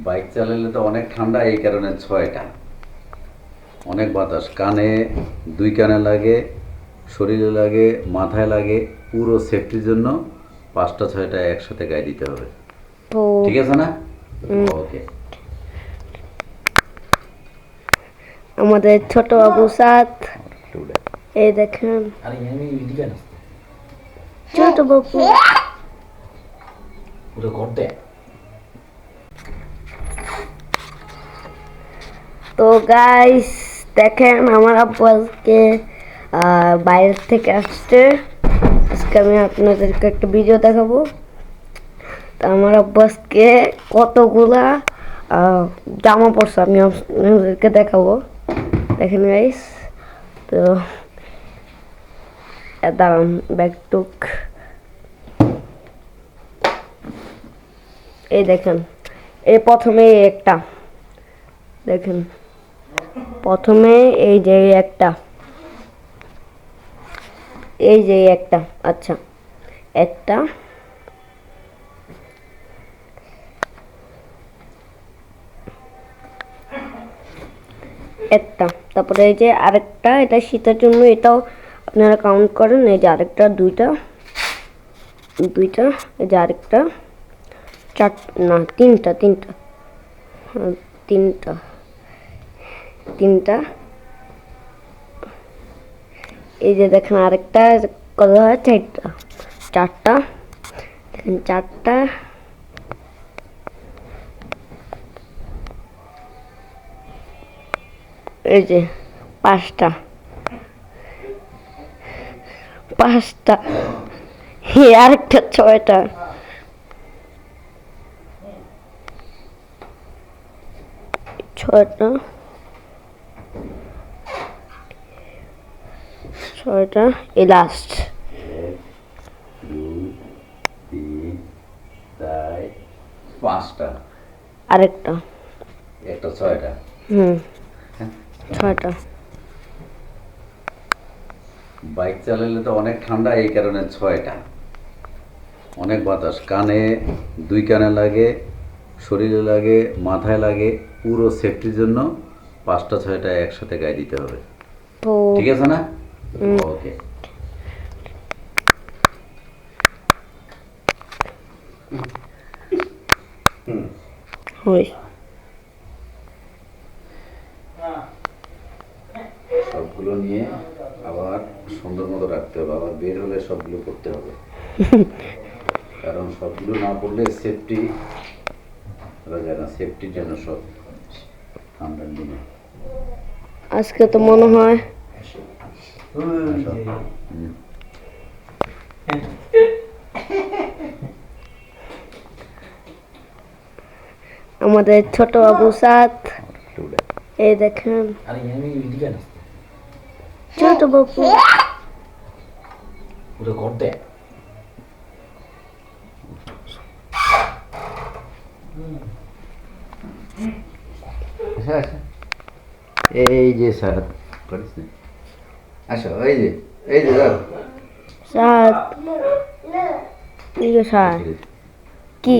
Bike চালালে তো অনেক ঠান্ডা, এই কারণে 6টা। অনেক বাতাস কানে, 2 কানে লাগে, শরীরে লাগে, মাথায় লাগে। পুরো সেফটির জন্য 5টা 6টা একসাথে গায়ে দিতে হবে। ও ঠিক আছে না? ওকে। আমাদের ছোট বাবু সাত, এই দেখেন ছোট বাবু। তো গাইস দেখেন আমার আব্বু আজকে বাইরে থেকে আসছে। আজকে আমি আপনাদেরকে একটা ভিডিও দেখাবো। তো আমার আব্বু আজকে কতগুলা জামা পরছে, আমি আপনাদেরকে দেখাবো। দেখেন গাইস, তো দাঁড়ান ব্যাগটুক, এই দেখেন। এই প্রথমে একটা দেখেন, প্রথমে এই যে একটা, এই যে একটা, আচ্ছা একটা, একটা, তারপরে এই যে আরেকটা, এটা শীতের জন্য, এটাও আপনারা কাউন্ট করেন। এই যে আরেকটা, দুইটা, দুইটা, এই যে আরেকটা, চার, না তিনটা, তিনটা, তিনটা, তিনটা, এই যে দেখেন আরেকটা, কত হয়, চারটা, চারটা, দেখেন চারটা, এই যে পাঁচটা, পাঁচটা, আরেকটা ছয়টা, ছয়টা, ছয়টা, এই লাস্ট। 1 2 3 4 5টা, আরেকটা, একটা 6টা। ছয়টা। বাইক চালালে তো অনেক ঠান্ডা, এই কারণে 6টা। অনেক বাতাস কানে, 2 কানে লাগে, শরীরে লাগে, মাথায় লাগে। পুরো সেফটির জন্য 5টা 6টা একসাথে গায়ে দিতে হবে। ও ঠিক আছে না? ওকে। হই, সবগুলো নিয়ে আবার সুন্দর মতো রাখতে হবে, আবার বের হলে সবগুলো করতে হবে। কারণ সবগুলো না করলে সেফটি যায় না, সেফটির জন্য সব ঠান্ডার দিনে। আজকে তো মনে হয় আমাদের ছোট বাবু সাত, এই দেখেন ছোট বাবু। এই যে স্যার করিস না, আসো, এই যে, এই যে সাত, সাত কি